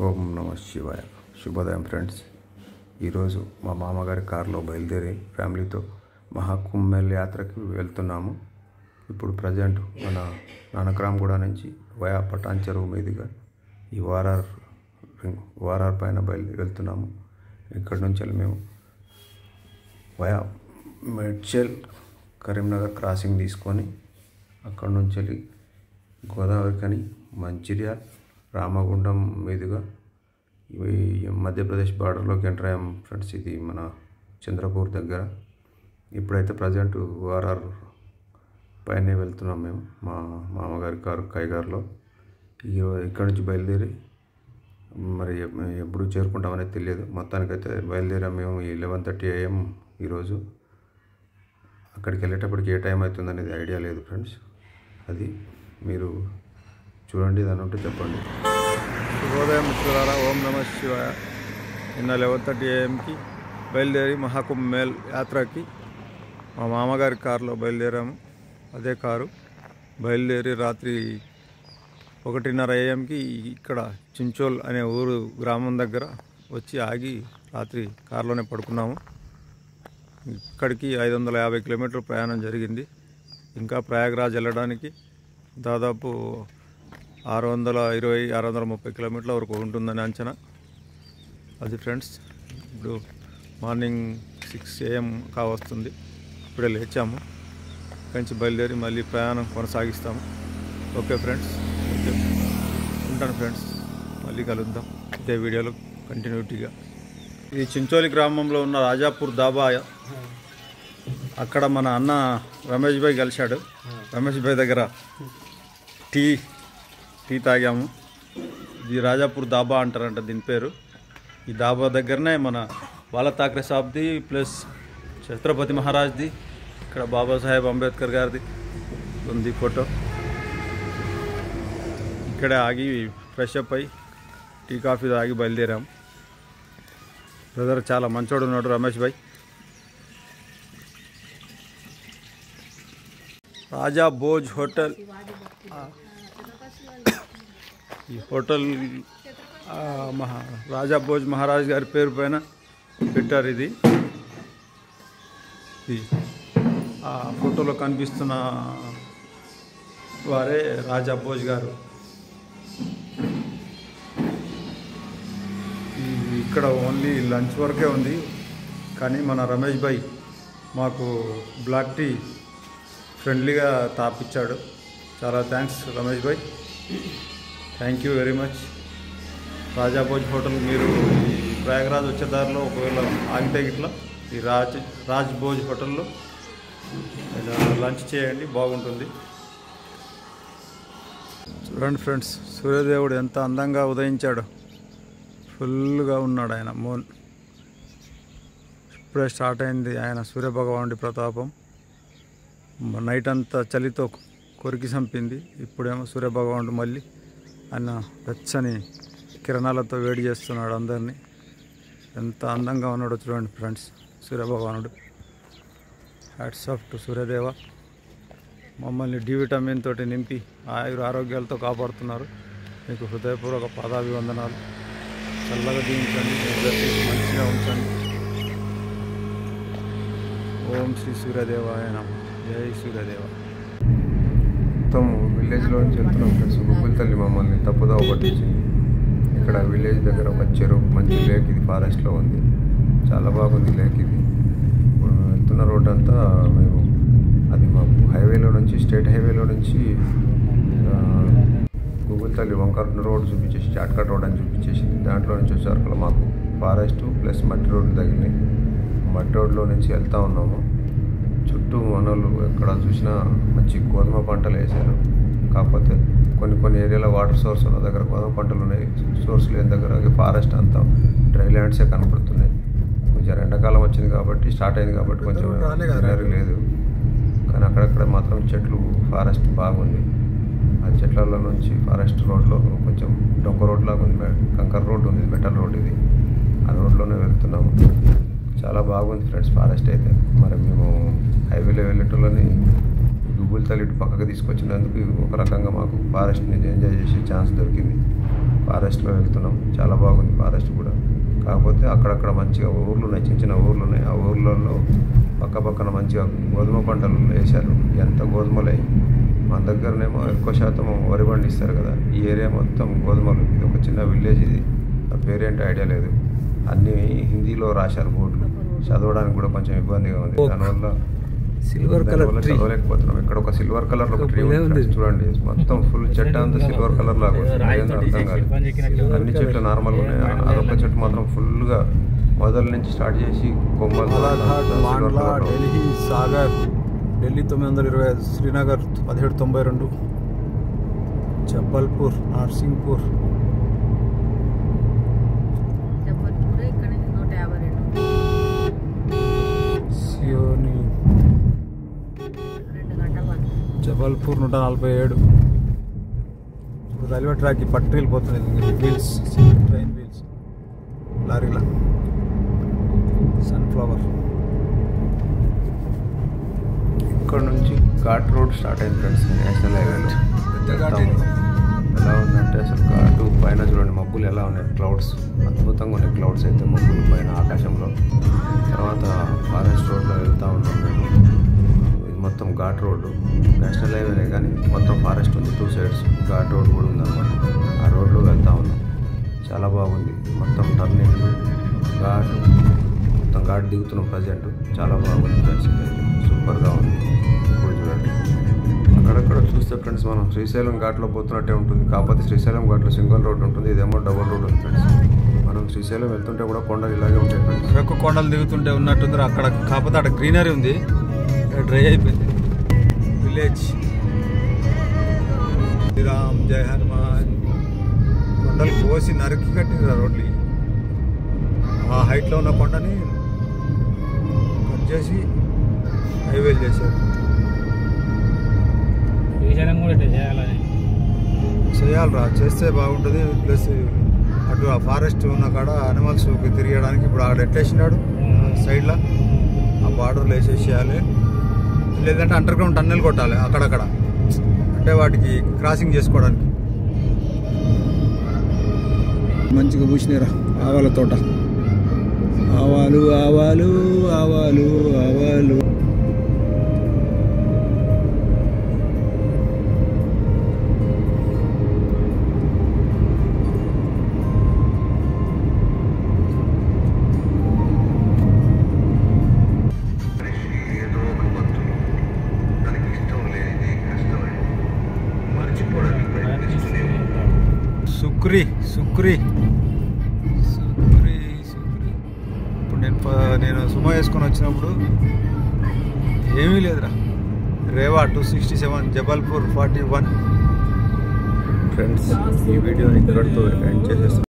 ఓం నమ శివాయ. శుభోదయం ఫ్రెండ్స్. ఈరోజు మా మామగారి కారులో బయలుదేరి ఫ్యామిలీతో మహాకుంభమేళ యాత్రకి వెళ్తున్నాము. ఇప్పుడు ప్రజెంట్ మన నానక్రామ్గూడ నుంచి వయా పటాన్ చెరువు మీదుగా ఈ వారార్ పైన వెళ్తున్నాము. ఇక్కడ నుంచి మేము వయా మేడ్చల్ కరీంనగర్ క్రాసింగ్ తీసుకొని అక్కడ నుంచి గోదావరికని మంచిర్యాల రామగుండం మీదుగా మధ్యప్రదేశ్ బార్డర్లోకి ఎంటర్ అయ్యాం ఫ్రెండ్స్. ఇది మన చంద్రపూర్ దగ్గర. ఇప్పుడైతే ప్రజెంట్ వారార్ పైనే వెళ్తున్నాం మేము మా మామగారి కారు కైగారులో. ఇక్కడ నుంచి బయలుదేరి మరి ఎప్పుడు చేరుకుంటామనేది తెలియదు. మొత్తానికైతే బయలుదేరాం మేము 11:30 AM ఈరోజు. అక్కడికి వెళ్ళేటప్పటికి ఏ టైం అవుతుంది అనేది ఐడియా లేదు ఫ్రెండ్స్. అది మీరు చూడండి, దాని ఉంటే చెప్పండి. శుభోదయం మిత్రులారా, ఓం నమ శివాయ. నిన్న 11:30 AMకి బయలుదేరి మహాకుంభమేళ యాత్రకి మా మామగారి కారులో బయలుదేరాము. అదే కారు బయలుదేరి రాత్రి 1:30 AMకి ఇక్కడ చించోల్ అనే ఊరు గ్రామం దగ్గర వచ్చి ఆగి రాత్రి కారులోనే పడుకున్నాము. ఇక్కడికి 550 కిలోమీటర్ల ప్రయాణం జరిగింది. ఇంకా ప్రయాగ్రాజ్ వెళ్ళడానికి దాదాపు 620-630 కిలోమీటర్ల వరకు ఉంటుందని అంచనా. అది ఫ్రెండ్స్, ఇప్పుడు మార్నింగ్ 6 AM కావస్తుంది. ఇప్పుడే లేచాము. ఇక్కడి నుంచి బయలుదేరి మళ్ళీ ప్రయాణం కొనసాగిస్తాము. ఓకే ఫ్రెండ్స్, ఓకే ఉంటాను ఫ్రెండ్స్, మళ్ళీ కలుద్దాం ఇదే వీడియోలో కంటిన్యూటీగా. ఇది చించోలి గ్రామంలో ఉన్న రాజాపూర్ దాబా. అక్కడ మన అన్న రమేష్ భాయ్ కలిశాడు. రమేష్ భాయ్ దగ్గర టీ తాగాము. ఇది రాజాపూర్ దాబా అంటారంట దీని పేరు. ఈ దాబా దగ్గరనే మన బాలా ఠాక్రే సాబ్ది ప్లస్ ఛత్రపతి మహారాజ్ది, ఇక్కడ బాబాసాహెబ్ అంబేద్కర్ గారిది ఉంది ఫోటో. ఇక్కడే ఆగి ఫ్రెష్ అప్ అయి టీ కాఫీ తాగి బయలుదేరాం. బ్రదర్ చాలా మంచోడు ఉన్నాడు రమేష్ భాయ్. రాజా భోజ్ హోటల్. ఈ హోటల్ రాజా భోజ్ మహారాజ్ గారి పేరు పైన పెట్టారు. ఇది ఆ ఫోటోలో కనిపిస్తున్న వారే రాజా భోజ్ గారు. ఇక్కడ ఓన్లీ లంచ్ వరకే ఉంది, కానీ మన రమేష్ భాయ్ మాకు బ్లాక్ టీ ఫ్రెండ్లీగా తాపిచ్చాడు. చాలా thanks Ramesh Bhai, thank you very much. Raja Bhoj hotel మీరు ఈ ప్రయాగరాజ్ వచ్చే దారిలో ఒకవేళ ఆగితే ఇట్లా ఈ రాజ్ భోజ్ హోటల్లో లంచ్ చేయండి, బాగుంటుంది. చూడండి ఫ్రెండ్స్, సూర్యదేవుడు ఎంత అందంగా ఉదయించాడు. ఫుల్గా ఉన్నాడు ఆయన మూన్. ఇప్పుడే స్టార్ట్ అయింది ఆయన సూర్యభగవానుడి ప్రతాపం. నైట్ అంతా చలితో కొరికి చంపింది. ఇప్పుడేమో సూర్యభగవానుడు మళ్ళీ ఆయన వెచ్చని కిరణాలతో వేడి చేస్తున్నాడు అందరినీ. ఎంత అందంగా ఉన్నాడో చూడండి ఫ్రెండ్స్ సూర్యభగవానుడు. Hats off to Suryadeva. మమ్మల్ని డి విటమిన్ తోటి నింపి ఆరోగ్యాలతో కాపాడుతున్నారు. మీకు హృదయపూర్వక పాదాభివందనాలు. చల్లగా దీవించండి, మంచిగా ఉంచండి. ఓం శ్రీ సూర్యదేవాయ నమః. జై సూర్యదేవ. మొత్తం విలేజ్లో నుంచి వెళ్తున్నాం ఫ్రెండ్స్. గుగ్గుల తల్లి మమ్మల్ని తప్పుదావ పట్టించింది. ఇక్కడ విలేజ్ దగ్గర ఒక చెరువు, మంచి లేక్. ఇది ఫారెస్ట్లో ఉంది, చాలా బాగుంది లేక్ ఇది. ఇప్పుడు వెళ్తున్న రోడ్ అంతా మేము అది మాకు హైవేలో నుంచి, స్టేట్ హైవేలో నుంచి గుగ్గుల తల్లి వంకర్ రోడ్ చూపించేసి షార్ట్ కట్ రోడ్ అని చూపించేసింది. దాంట్లో నుంచి వచ్చేసరికి మాకు ఫారెస్ట్ ప్లస్ మట్టి రోడ్లు తగిలినాయి. మట్టి రోడ్లో నుంచి వెళ్తూ ఉన్నాము. చుట్టూ మనోళ్ళు ఎక్కడ చూసినా మంచి గోధుమ పంటలు వేసారు. కాకపోతే కొన్ని ఏరియాలో వాటర్ సోర్స్ ఉన్న దగ్గర గోధుమ పంటలు ఉన్నాయి, సోర్స్ లేని దగ్గర ఫారెస్ట్ అంతా డ్రై ల్యాండ్సే కనపడుతున్నాయి. కొంచెం ఎండాకాలం వచ్చింది కాబట్టి, స్టార్ట్ అయింది కాబట్టి కొంచెం గ్రీనరీ లేదు. కానీ అక్కడక్కడ మాత్రం చెట్లు, ఫారెస్ట్ బాగుంది. ఆ చెట్లలో నుంచి ఫారెస్ట్ రోడ్లో కొంచెం డొంక రోడ్ లాగా ఉంది, కంకర్ రోడ్ ఉంది, మెటల్ రోడ్. ఇది ఆ రోడ్లోనే వెళ్తున్నాము. చాలా బాగుంది ఫ్రెండ్స్ ఫారెస్ట్ అయితే. మరి మేము హైవేలో వెళ్ళేటోళ్ళని గుగ్గుల తల్లి పక్కకు తీసుకొచ్చినందుకు ఒక రకంగా మాకు ఫారెస్ట్ని ఎంజాయ్ చేసే ఛాన్స్ దొరికింది. ఫారెస్ట్లో వెళ్తున్నాం. చాలా బాగుంది ఫారెస్ట్ కూడా. కాకపోతే అక్కడక్కడ మంచిగా ఊర్లు ఉన్నాయి, చిన్న చిన్న ఊర్లు ఉన్నాయి. ఆ ఊర్లలో పక్కన మంచిగా గోధుమ పంటలు వేశారు. ఎంత గోధుమలై మన దగ్గరనేమో ఎక్కువ శాతం వరి పండిస్తారు కదా. ఈ ఏరియా మొత్తం గోధుమలు. ఇది ఒక చిన్న విలేజ్. ఇది ఆ పేరేంటో ఐడియా లేదు. అన్నీ హిందీలో రాశారు బోర్డులు. చదవడానికి కూడా కొంచెం ఇబ్బందిగా ఉంది. దానివల్ల చదవలేకపోతున్నాం. ఇక్కడ ఒక సిల్వర్ కలర్ ఒక ట్రీ ఉంది చూడండి. మొత్తం ఫుల్ చెట్టు అంతా సిల్వర్ కలర్ లాగా అర్థం కాదు. అన్ని చెట్లు నార్మల్గా ఉన్నాయి. అదొక చెట్టు మాత్రం ఫుల్గా మొదల నుంచి స్టార్ట్ చేసి కొమ్మలు. ఢిల్లీ సాగర్, ఢిల్లీ 925, శ్రీనగర్ 1792, జబల్పూర్, నర్సింగ్పూర్, సియోని, జబల్పూర్ 147. ఇప్పుడు రైల్వే ట్రాక్ పట్టీలు పోతున్నాయి. వీల్స్, ట్రైన్ వీల్స్, లారీల. సన్ఫ్లవర్. ఇక్కడ నుంచి ఘాట్ రోడ్ స్టార్ట్ అయింది ఫ్రెండ్స్. నేషనల్ హైవేలో ఎలా ఉందంటే అసలు ఘాటు పైన చూడండి మబ్బులు ఎలా ఉన్నాయి. క్లౌడ్స్ అద్భుతంగా ఉన్నాయి. క్లౌడ్స్ అయితే మబ్బులు పైన ఆకాశంలో. తర్వాత ఫారెస్ట్ రోడ్లో వెళ్తూ ఉన్నాం మేము. ఇది మొత్తం ఘాట్ రోడ్డు. నేషనల్ హైవేనే కానీ మొత్తం ఫారెస్ట్ ఉంది. 2 సైడ్స్ ఘాట్ రోడ్ కూడా ఉందన్నమాట. ఆ రోడ్లో వెళ్తూ ఉన్నాం. చాలా బాగుంది. మొత్తం టర్నింగ్ ఘాట్, మొత్తం ఘాట్ దిగుతున్నాం ప్రజెంట్. చాలా బాగుంది ఫ్రెండ్స్. సూపర్గా ఉంది. ఇప్పుడు చూడండి అక్కడక్కడ చూస్తే ఫ్రెండ్స్ మనం శ్రీశైలం ఘాట్లో పోతున్నట్టే ఉంటుంది. కాకపోతే శ్రీశైలం ఘాట్లో సింగిల్ రోడ్ ఉంటుంది. ఇదేమో డబుల్ రోడ్ ఉంది ఫ్రెండ్స్. మనం శ్రీశైలం వెళ్తుంటే కూడా కొండలు ఇలాగే ఉంటాయి ఫ్రెండ్స్. ఎక్కువ కొండలు దిగుతుంటే ఉన్నట్టుంది అక్కడ. కాకపోతే అక్కడ గ్రీనరీ ఉంది, డ్రై అయిపోయింది. విలేజ్. శ్రీరామ్ జై హనుమాన్. కొండలు కోసి నరికి కట్టింది రోడ్లు. ఆ హైట్లో ఉన్న కొండని కట్ చేసి హైవేలు చేశారు. చేయాలరా, చేస్తే బాగుంటుంది. ప్లస్ అటు ఆ ఫారెస్ట్ ఉన్న కాడ అనిమల్స్ తిరగడానికి ఇప్పుడు ఆడ ఎట్లేసినాడు సైడ్లో ఆ బార్డర్లు వేసేసేయాలి. లేదంటే అండర్ గ్రౌండ్ టన్నెల్ కొట్టాలి అక్కడక్కడ, అంటే వాటికి క్రాసింగ్ చేసుకోవడానికి. మంచిగా పూసినారా ఆవాల తోట. ఆవాలు ఆవాలు ఆవాలు ఆవాలు. సుక్రీ సుక్రీ సుక్రీ సుక్రీ. ఇప్పుడు నేను సుమా వేసుకొని వచ్చినప్పుడు ఏమీ లేదురా. రేవా 267, జబల్పూర్ 41. ఫ్రెండ్స్ ఈ వీడియోని ఇక్కడితో ఎండ్ చేసేస్తాను.